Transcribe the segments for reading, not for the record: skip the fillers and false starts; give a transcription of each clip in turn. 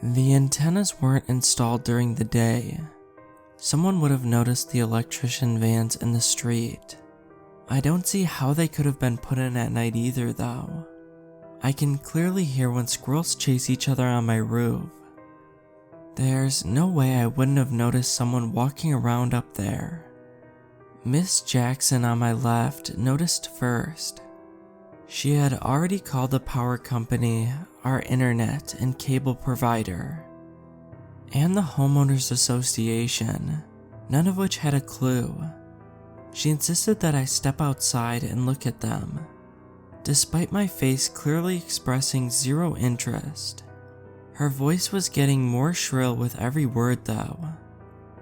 The antennas weren't installed during the day. Someone would have noticed the electrician vans in the street. I don't see how they could have been put in at night either though. I can clearly hear when squirrels chase each other on my roof. There's no way I wouldn't have noticed someone walking around up there. Miss Jackson on my left noticed first. She had already called the power company, our internet and cable provider, and the homeowners association, none of which had a clue. She insisted that I step outside and look at them, despite my face clearly expressing zero interest. Her voice was getting more shrill with every word though,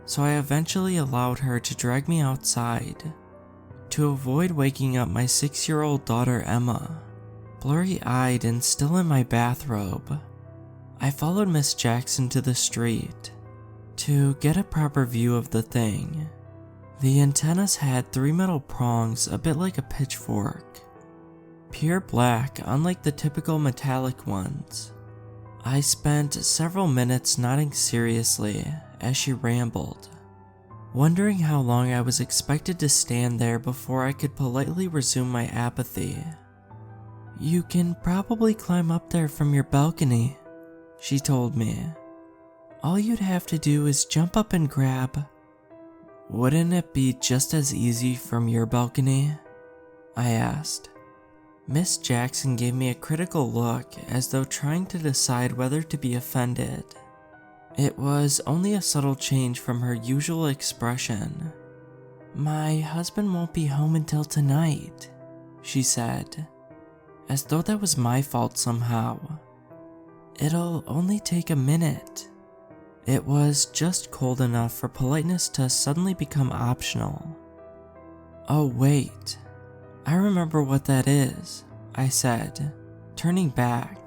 so I eventually allowed her to drag me outside to avoid waking up my 6-year-old daughter Emma, blurry-eyed and still in my bathrobe. I followed Miss Jackson to the street to get a proper view of the thing. The antennas had 3 metal prongs a bit like a pitchfork, pure black unlike the typical metallic ones. I spent several minutes nodding seriously as she rambled, wondering how long I was expected to stand there before I could politely resume my apathy. "You can probably climb up there from your balcony," she told me. "All you'd have to do is jump up and grab." "Wouldn't it be just as easy from your balcony?" I asked. Miss Jackson gave me a critical look as though trying to decide whether to be offended. It was only a subtle change from her usual expression. "My husband won't be home until tonight," she said, as though that was my fault somehow. "It'll only take a minute." It was just cold enough for politeness to suddenly become optional. "Oh wait, I remember what that is," I said, turning back.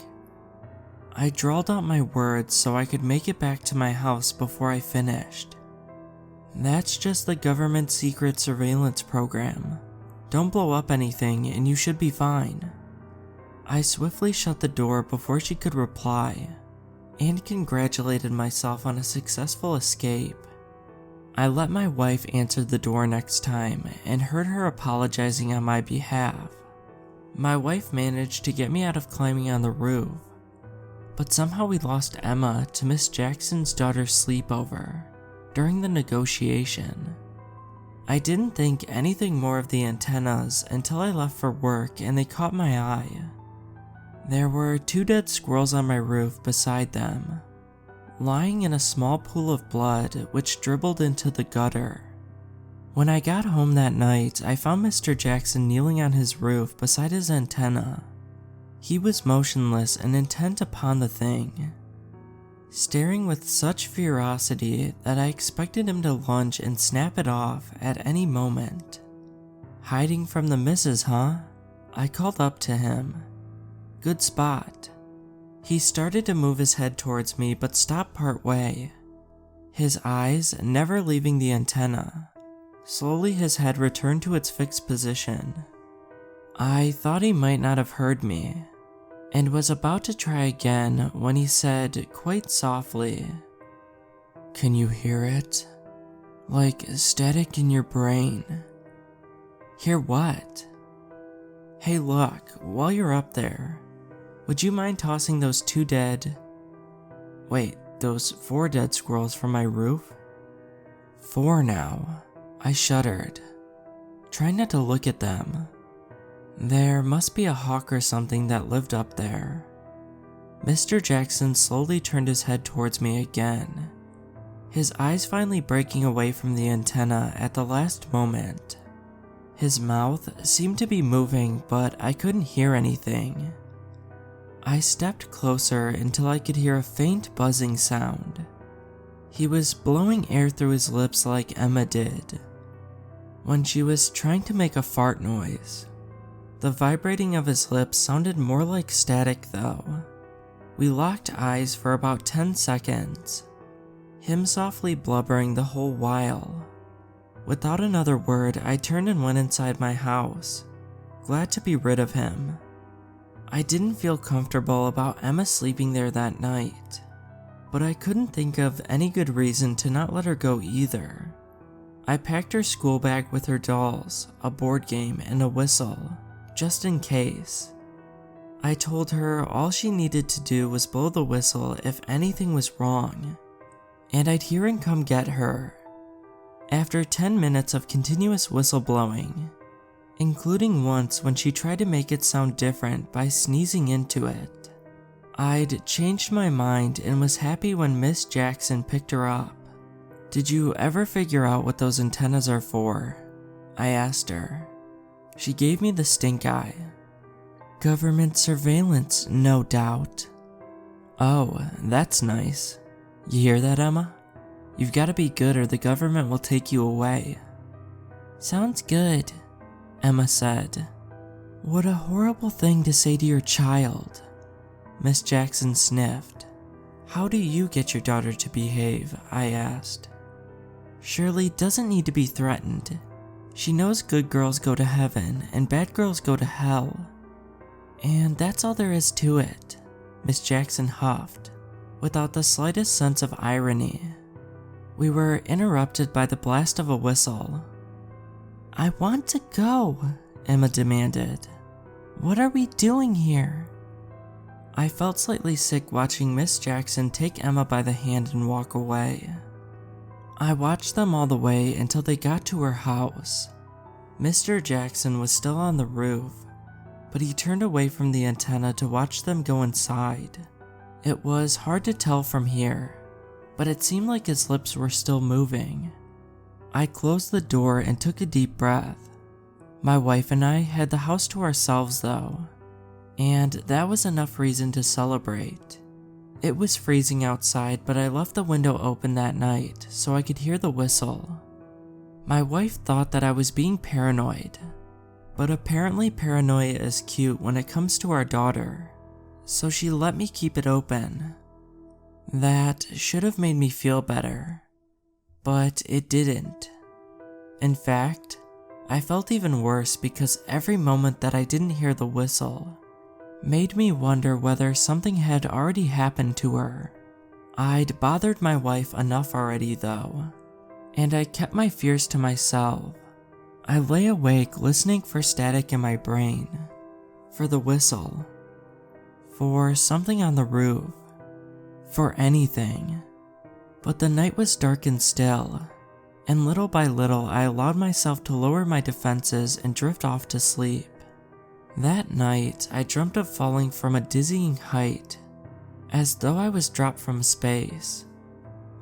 I drawled out my words so I could make it back to my house before I finished. "That's just the government secret surveillance program. Don't blow up anything and you should be fine." I swiftly shut the door before she could reply, and congratulated myself on a successful escape. I let my wife answer the door next time and heard her apologizing on my behalf. My wife managed to get me out of climbing on the roof, but somehow we lost Emma to Miss Jackson's daughter's sleepover during the negotiation. I didn't think anything more of the antennas until I left for work and they caught my eye. There were 2 dead squirrels on my roof beside them, lying in a small pool of blood which dribbled into the gutter. When I got home that night, I found Mr. Jackson kneeling on his roof beside his antenna. He was motionless and intent upon the thing, staring with such ferocity that I expected him to lunge and snap it off at any moment. "Hiding from the missus, huh?" I called up to him. "Good spot." He started to move his head towards me but stopped partway, his eyes never leaving the antenna. Slowly his head returned to its fixed position. I thought he might not have heard me, and was about to try again when he said quite softly, "Can you hear it? Like static in your brain." "Hear what?" "Hey look, while you're up there, would you mind tossing those 4 dead squirrels from my roof?" 4 now. I shuddered, trying not to look at them. There must be a hawk or something that lived up there. Mr. Jackson slowly turned his head towards me again, his eyes finally breaking away from the antenna at the last moment. His mouth seemed to be moving, but I couldn't hear anything. I stepped closer until I could hear a faint buzzing sound. He was blowing air through his lips like Emma did when she was trying to make a fart noise. The vibrating of his lips sounded more like static though. We locked eyes for about 10 seconds, him softly blubbering the whole while. Without another word, I turned and went inside my house, glad to be rid of him. I didn't feel comfortable about Emma sleeping there that night, but I couldn't think of any good reason to not let her go either. I packed her school bag with her dolls, a board game, and a whistle, just in case. I told her all she needed to do was blow the whistle if anything was wrong, and I'd hear and come get her. After 10 minutes of continuous whistle blowing, including once when she tried to make it sound different by sneezing into it, I'd changed my mind and was happy when Miss Jackson picked her up. "Did you ever figure out what those antennas are for?" I asked her. She gave me the stink eye. "Government surveillance, no doubt." "Oh, that's nice. You hear that, Emma? You've got to be good or the government will take you away." "Sounds good," Emma said. "What a horrible thing to say to your child." Miss Jackson sniffed. "How do you get your daughter to behave?" I asked. "Shirley doesn't need to be threatened. She knows good girls go to heaven and bad girls go to hell. And that's all there is to it," Miss Jackson huffed, without the slightest sense of irony. We were interrupted by the blast of a whistle. "I want to go," Emma demanded. "What are we doing here?" I felt slightly sick watching Miss Jackson take Emma by the hand and walk away. I watched them all the way until they got to her house. Mr. Jackson was still on the roof, but he turned away from the antenna to watch them go inside. It was hard to tell from here, but it seemed like his lips were still moving. I closed the door and took a deep breath. My wife and I had the house to ourselves though, and that was enough reason to celebrate. It was freezing outside, but I left the window open that night so I could hear the whistle. My wife thought that I was being paranoid, but apparently paranoia is cute when it comes to our daughter, so she let me keep it open. That should have made me feel better, but it didn't. In fact, I felt even worse because every moment that I didn't hear the whistle made me wonder whether something had already happened to her. I'd bothered my wife enough already though, and I kept my fears to myself. I lay awake listening for static in my brain, for the whistle, for something on the roof, for anything. But the night was dark and still, and little by little I allowed myself to lower my defenses and drift off to sleep. That night I dreamt of falling from a dizzying height, as though I was dropped from space.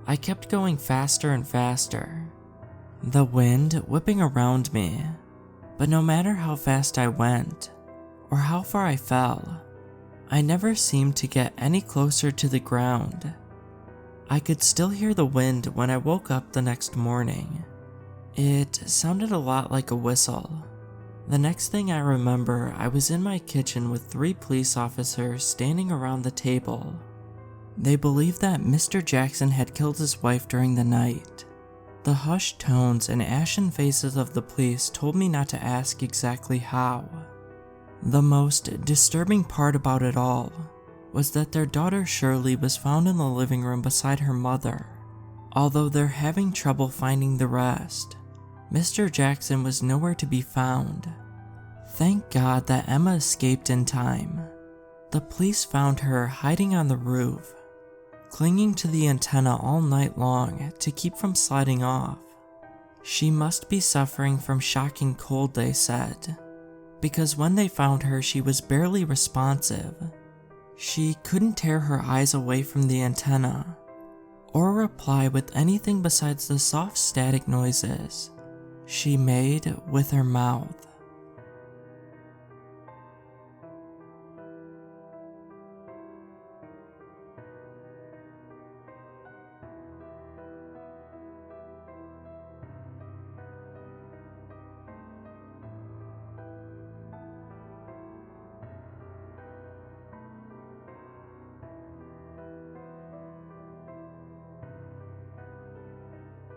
I kept going faster and faster, the wind whipping around me, but no matter how fast I went, or how far I fell, I never seemed to get any closer to the ground. I could still hear the wind when I woke up the next morning. It sounded a lot like a whistle. The next thing I remember, I was in my kitchen with 3 police officers standing around the table. They believed that Mr. Jackson had killed his wife during the night. The hushed tones and ashen faces of the police told me not to ask exactly how. The most disturbing part about it all was that their daughter Shirley was found in the living room beside her mother. Although they're having trouble finding the rest, Mr. Jackson was nowhere to be found. Thank God that Emma escaped in time. The police found her hiding on the roof, clinging to the antenna all night long to keep from sliding off. She must be suffering from shocking cold, they said, because when they found her she was barely responsive. She couldn't tear her eyes away from the antenna, or reply with anything besides the soft static noises she made with her mouth.